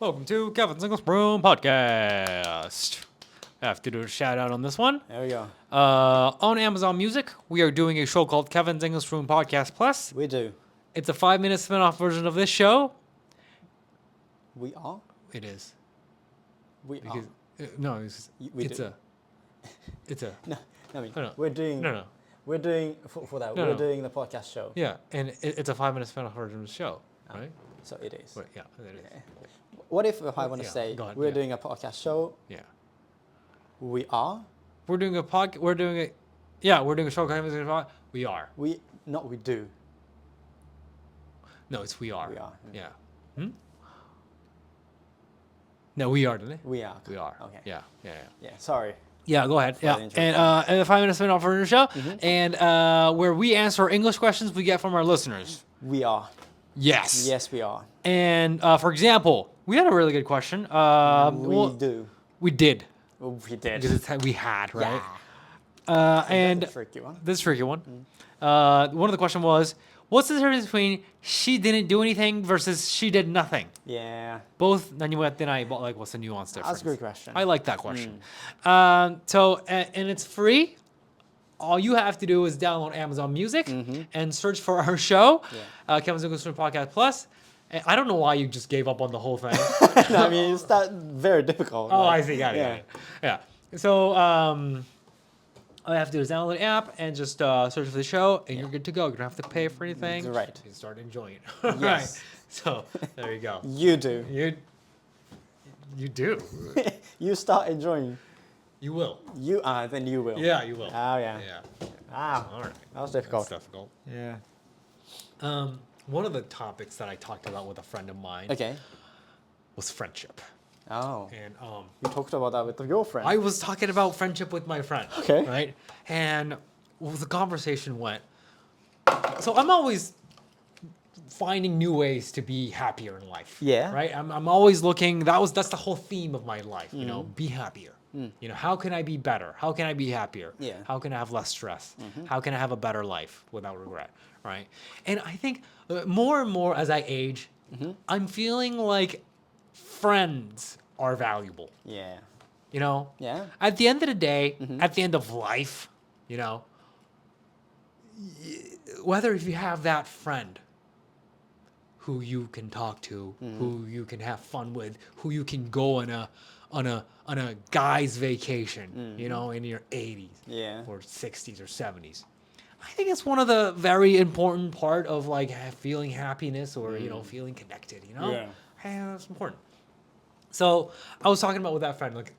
Welcome to Kevin's English Room Podcast. I have to do a shout out on this one. There we go. On Amazon Music, we are doing a show called Kevin's English Room Podcast Plus. We do. It's a 5-minute spin-off version of this show. We are? It is. We Because, are. No, We it's do. a... No, I mean, No. we're doing... No. We're doing, for that, No, we're no. doing the podcast show. Yeah, and it's a 5-minute spin-off version of the show, Ah. right? So it is. But yeah, it is. Okay. What if I want to Yeah, say, go ahead, we're yeah. doing a podcast show, Yeah. we are? We're doing a podcast... We're doing a... Yeah, we're doing a show called Kevin's English Room Podcast. We are. We do. No, it's we are. We are. Yeah. No, we are, didn't it? We are. We are. Okay. Yeah. Yeah, sorry. Yeah, go ahead. For Yeah. the intro. And a 5-minute spin-off version of the show. And where we answer English questions we get from our listeners. We are. Yes. Yes, we are. And for example, we had a really good question. We do. We did. Oh, we did. Because we had, right? Yeah. And That's a tricky one. this tricky one. One of the question was, what's the difference between she didn't do anything versus she did nothing? Yeah. Both, then I bought like, what's the nuance difference? That's a good question. I like that question. And it's free. All you have to do is download Amazon Music and search for our show, Kevin's English Room Podcast Plus. And I don't know why you just gave up on the whole thing. I mean, it's not very difficult. Oh, like, I see. Got it. Yeah. So all you have to do is download the app and just search for the show, and you're good to go. You don't have to pay for anything. Right. You can start enjoying it. Yes. Right. So there you go. You do. You do. You start enjoying. You will. Then you will. Yeah, you will. Oh, yeah. Yeah. Wow. All right. That was difficult. That's difficult. Yeah. One of the topics that I talked about with a friend of mine Okay. was friendship. Oh. And You talked about that with your friend. I was talking about friendship with my friend. Okay. Right? And the conversation went. So I'm always finding new ways to be happier in life. Yeah. Right? I'm always looking. That's the whole theme of my life. You know, be happier. You know, how can I be better? How can I be happier? Yeah. How can I have less stress? How can I have a better life without regret? Right? And I think more and more as I age, I'm feeling like friends are valuable. Yeah. You know? Yeah. At the end of the day, at the end of life, you know, whether if you have that friend who you can talk to, who you can have fun with, who you can go on a guy's vacation, you know, in your 80s Yeah. or 60s or 70s. I think it's one of the very important part of like feeling happiness or, you know, feeling connected, you know? Yeah. Hey, that's important. So I was talking about with that friend, like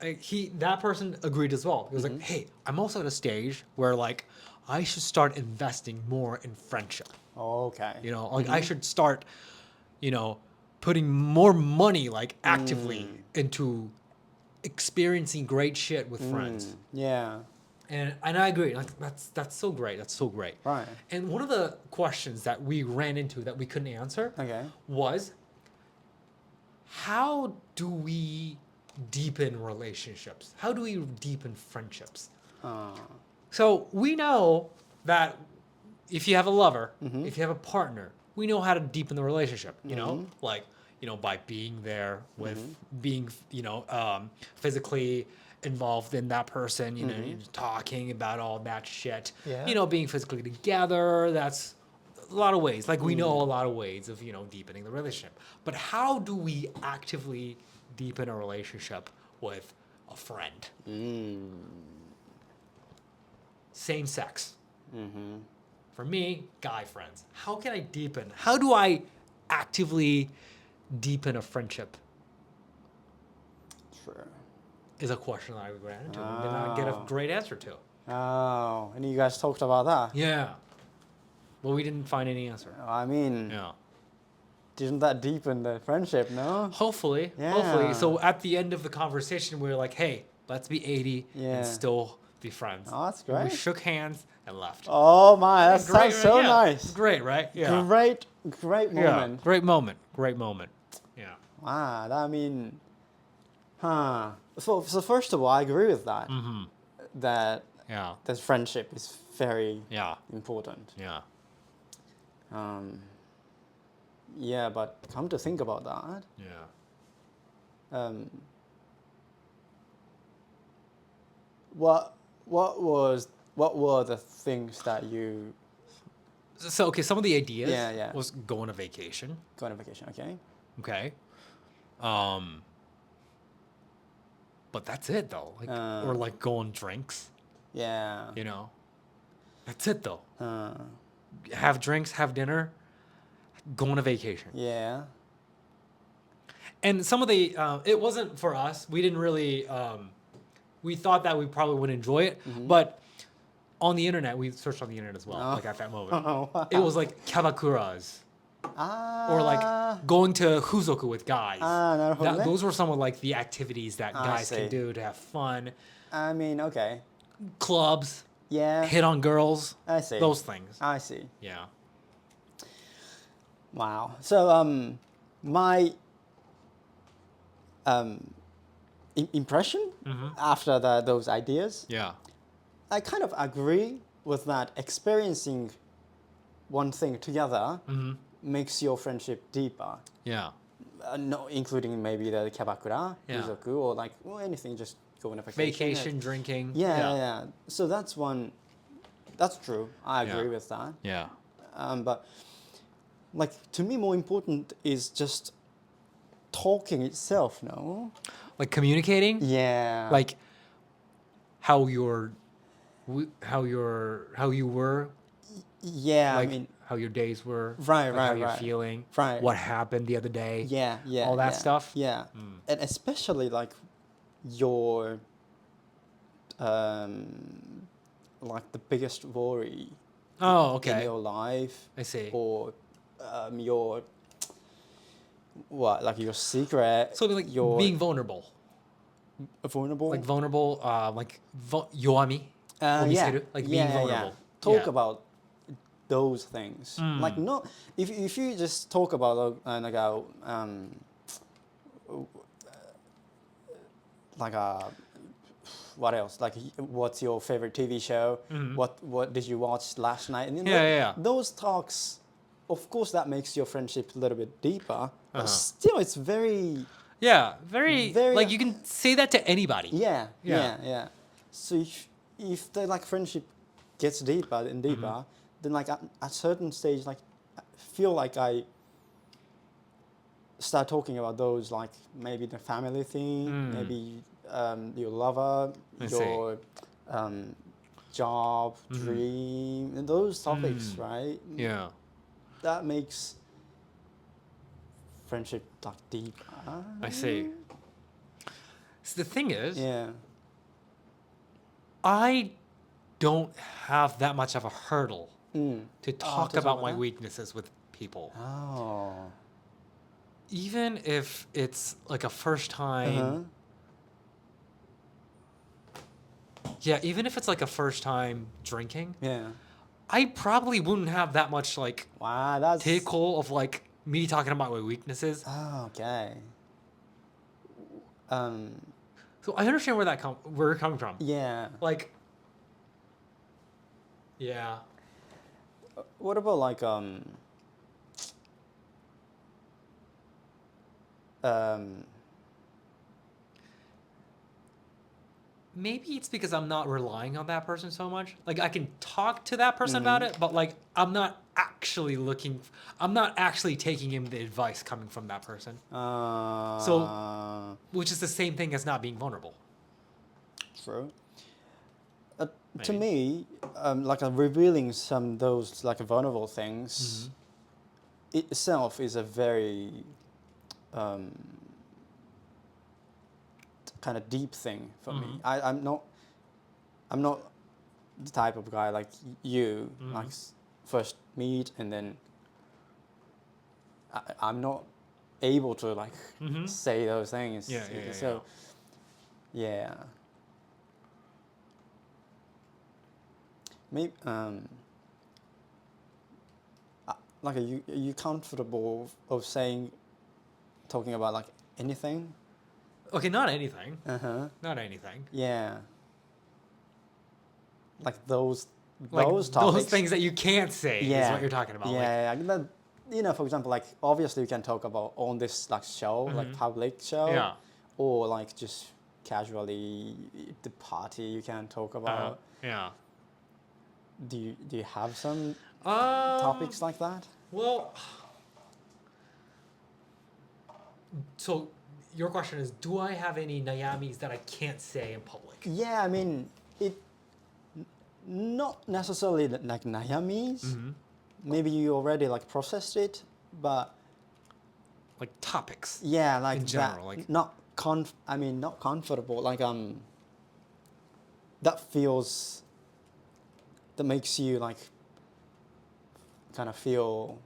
that person agreed as well. He was like, hey, I'm also at a stage where like I should start investing more in friendship. Okay. You know, like I should start, you know, putting more money like actively into experiencing great shit with friends. Yeah. And I agree. Like that's so great. That's so great. Right. And one of the questions that we ran into that we couldn't answer Okay. was, how do we deepen relationships? How do we deepen friendships? So we know that if you have a lover, if you have a partner, we know how to deepen the relationship, you know, like, you know, by being there with being, you know, physically involved in that person, you know, talking about all that shit, Yeah. you know, being physically together. That's a lot of ways. Like we know a lot of ways of, you know, deepening the relationship. But how do we actively deepen a relationship with a friend? Same sex. For me, guy friends. How can I deepen? How do I actively deepen a friendship? Sure. Is a question that I ran into and did not get a great answer to. Oh, and you guys talked about that. Yeah. Well, we didn't find any answer. I mean, Yeah. didn't that deepen the friendship, no? Hopefully. Yeah. Hopefully. So at the end of the conversation, we were like, hey, let's be 80 Yeah. and still be friends. Oh, that's And we great. shook hands and left. Oh my, that Great, sounds so right? Yeah. nice. Great, right? Yeah. Great Yeah. moment. Great moment. Great moment. Yeah. Wow, I mean, So first of all, I agree with that. That Yeah. that friendship is very Yeah. important. Yeah. Yeah, but come to think about that, Yeah. um, what were the things that you So okay, some of the ideas Yeah. was go on a vacation. go on a vacation? Okay. Okay. But that's it though. Like or like go on drinks, Yeah. you know. That's it though. Uh, Have drinks, have dinner, go on a vacation. yeah. And some of the it wasn't for us. We didn't really we thought that we probably would enjoy it, but on the internet, we searched on the internet as well, Oh. like at that moment. Oh, wow. It was like kyabakuras Ah. or like going to huzoku with guys. なるほどね。 Those were some of like the activities that I guys see. can do to have fun. I mean, okay. Clubs, Yeah. hit on girls, I see. those things. I see. Yeah. Wow. So my impression after those ideas, Yeah. I kind of agree with that. Experiencing one thing together makes your friendship deeper. Yeah. No, including maybe the kyabakura, Yeah. rizoku, or like anything, just go on a vacation. Vacation, drinking. Yeah. So that's one. That's true. I agree Yeah. with that. Yeah. But like to me, more important is just talking itself. No. Like communicating. Yeah. Like how you were. Yeah. Like I mean. how your days were. Right, like how right, you're right. feeling. Right. What happened the other day. Yeah. All that yeah, stuff? Yeah. And especially like your like the biggest worry Oh, in okay. your life, I see. or your like your secret. So like your being vulnerable. vulnerable. Like vulnerable, yoami. Yeah. Like yeah, being yeah. vulnerable. Talk Yeah. about those things. Like not if you just talk about what else? Like what's your favorite TV show? What did you watch last night? And Yeah. those talks, of course, that makes your friendship a little bit deeper. But still, it's very Yeah, very like you can say that to anybody. yeah. So if the like friendship gets deeper and deeper, then like at a certain stage, like I feel like I start talking about those, like maybe the family thing, maybe your lover, I see. your job, dream, and those topics, right? Yeah. That makes friendship like deeper. I see. So the thing is, Yeah. I don't have that much of a hurdle to talk to about talk my about? weaknesses with people. Oh. Even if it's like a first time. Yeah, even if it's like a first time drinking, Yeah. I probably wouldn't have that much like Wow, that's. tickle of like me talking about my weaknesses. Oh, okay. So I understand where where you're coming from. Yeah. Like, yeah. What about like Maybe it's because I'm not relying on that person so much. Like I can talk to that person about it, but like I'm not actually taking in the advice coming from that person. Which is the same thing as not being vulnerable. True. To me, like revealing some those like vulnerable things itself is a very kind of deep thing for me. I'm not the type of guy like you, like first meet and then I'm not able to like say those things. So yeah. Maybe like are you comfortable of talking about like anything? Okay, not anything. Not anything. Yeah. Like those topics. Those things that you can't say is what you're talking about. Yeah. For example, like obviously you can talk about on this like show, like public show. Yeah. or like just casually the party you can talk about. Yeah. Do you have some Um, topics like that? Well, so your question is, do I have any nayamis that I can't say in public? Yeah, I mean, not necessarily like nayamis. Mm-hmm. Maybe you already like processed it, but Like topics. yeah, like in general, that, like not comfortable. Like that feels, that makes you like kind of feel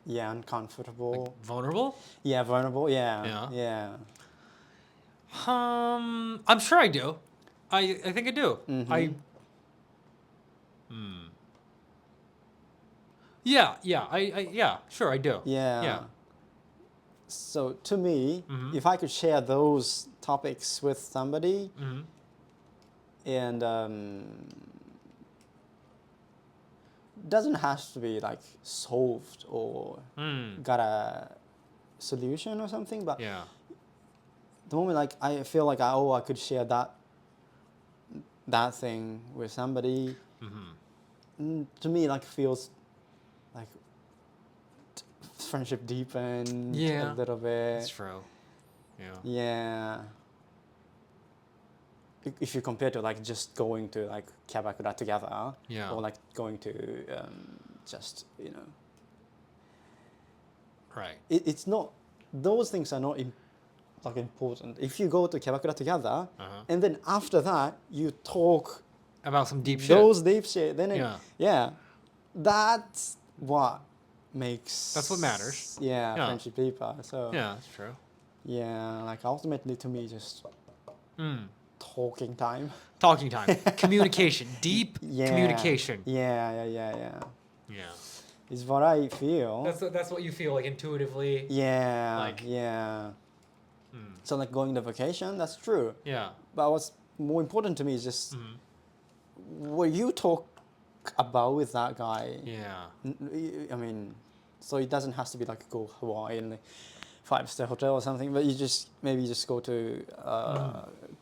uncomfortable. vulnerable. Yeah, vulnerable. Yeah, Yeah. yeah. I'm sure I do. I think I do. Mhm. Yeah, yeah, sure I do. Yeah. Yeah. So to me, Mhm. if I could share those topics with somebody, Mm-hmm. and doesn't have to be like solved or got a solution or something, but Yeah. the moment like I feel like I could share that thing with somebody, to me like feels like friendship deepened Yeah. a little bit. That's true. Yeah. Yeah. If you compare to like just going to like Kyabakura together, Yeah. or like going to just Right. it's not, those things are not like important. If you go to Kyabakura together, and then after that you talk About some deep shit. those deep shit, then Yeah. that's what makes, That's what matters. Yeah, Yeah. friendship deeper. So Yeah, that's true. yeah, like ultimately to me just talking time. Talking time. Communication. Deep Yeah. communication. Yeah. Yeah. Is what I feel. That's what you feel like intuitively. Yeah. Like- yeah. So like going to vacation, that's true. Yeah. But what's more important to me is just what you talk about with that guy. Yeah. I mean, so it doesn't have to be like go Hawaii and like 5-star hotel or something, but you just maybe just go to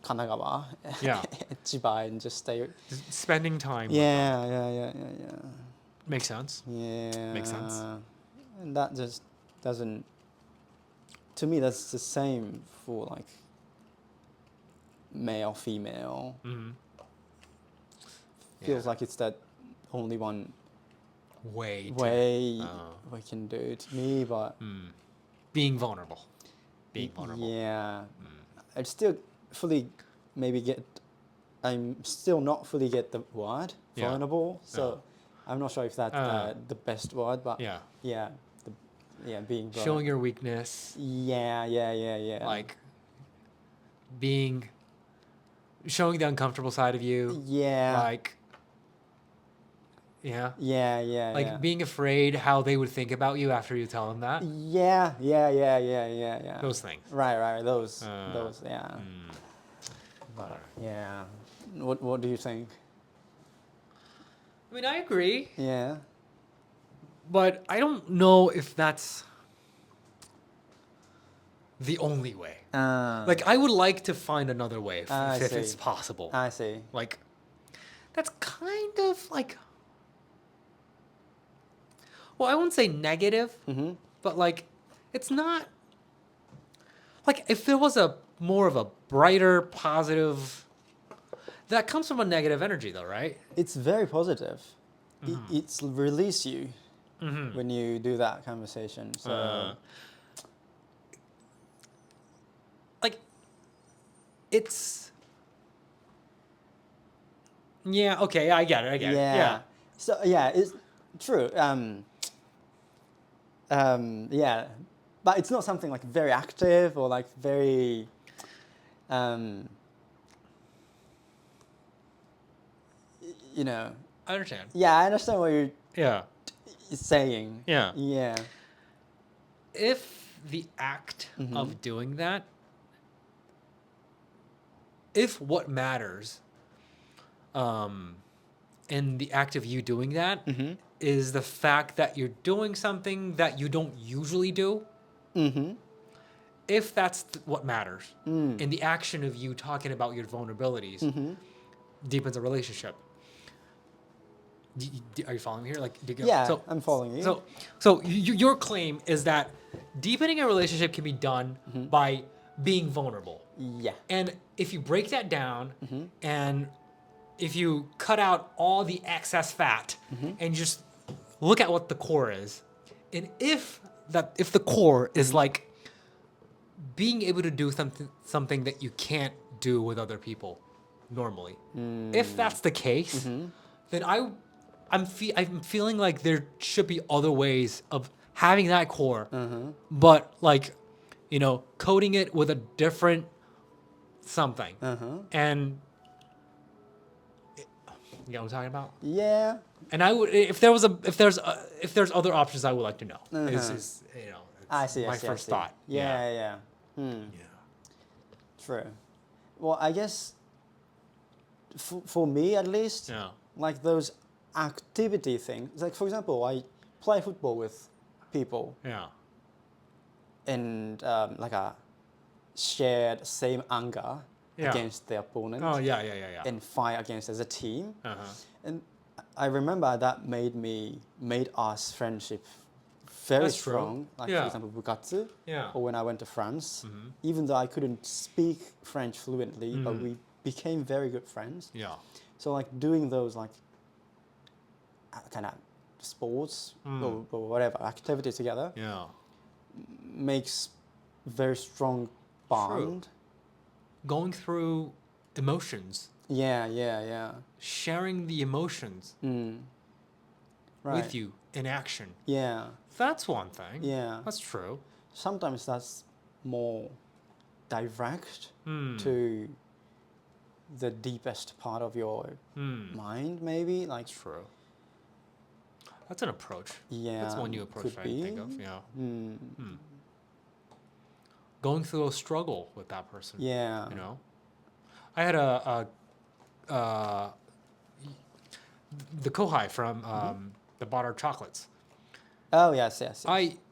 Kanagawa, Yeah. Chiba, and just stay. Just spending time. Yeah. Makes sense. Yeah. Makes sense. And that just doesn't. To me, that's the same for like male, female. Mm-hmm. Feels like it's that only one way we can do it to me, but being vulnerable. Being vulnerable. yeah, I'd still fully I'm still not fully get the word vulnerable, so I'm not sure if that's the best word, but Yeah. being Showing your weakness. yeah. Like showing the uncomfortable side of you. Yeah. Like yeah. Yeah. Like being afraid how they would think about you after you tell them that. Yeah. Those things. Right. Those. Yeah. But, Yeah. What do you think? I mean, I agree, Yeah. but I don't know if that's the only way. Like, I would like to find another way if it's possible. I see. Like, that's kind of like, well, I wouldn't say negative, but like, it's not, like, if there was more of a brighter, positive, that comes from a negative energy though, right? It's very positive. It's release you when you do that conversation. So like, it's, yeah, okay, I get it. Yeah. So yeah, it's true. Yeah, but it's not something like very active or like very. I understand. Yeah, I understand what you're Yeah. saying. Yeah. Yeah. If the act of doing that, if what matters in the act of you doing that is the fact that you're doing something that you don't usually do, if that's what matters, and the action of you talking about your vulnerabilities deepens a relationship. Are you following me here? I'm following you. So your claim is that deepening a relationship can be done by being vulnerable. Yeah. And if you break that down and if you cut out all the excess fat and just look at what the core is, and if the core is like being able to do something that you can't do with other people normally, if that's the case, then I'm feeling like there should be other ways of having that core, but like, coding it with a different something. And you know what I'm talking about? Yeah. And I would, if there's other options, I would like to know. It's I see. my first thought. Yeah. True. Well, I guess for me at least, like those activity things, like for example, I play football with people. Yeah. And like a shared same anger against the opponent. Oh yeah. And fight against as a team. And I remember that made us friendship very That's strong. true. Like for example, bukatsu. Yeah. Or when I went to France, even though I couldn't speak French fluently, but we became very good friends. Yeah. So like doing those like kind of sports or whatever activity together makes very strong bond. True. Going through emotions. Yeah. Sharing the emotions with you in action. Yeah. That's one thing. Yeah. That's true. Sometimes that's more direct to the deepest part of your mind, maybe. Like True. That's an approach. Yeah. That's one new approach could I be. think of. Yeah. Going through a struggle with that person. Yeah. I had the kohai from the bought our chocolates. Oh yes.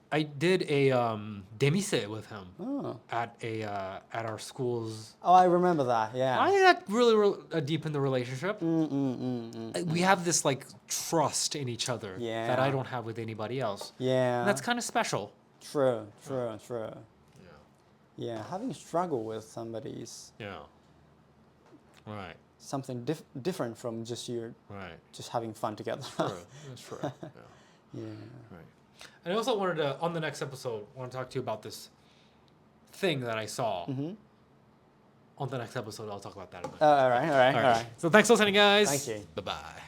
I did a demise with him at our school's. Oh, I remember that. Yeah. I think that really deepened the relationship. We have this like trust in each other that I don't have with anybody else. Yeah. And that's kind of special. True. Yeah, having struggle with somebody is Right. something different from just just having fun together. True. That's true. Yeah. Right. And I also wanted to, on the next episode, want to talk to you about this thing that I saw. On the next episode, I'll talk about that a bit. All right. So thanks for listening, guys. Thank you. Bye-bye.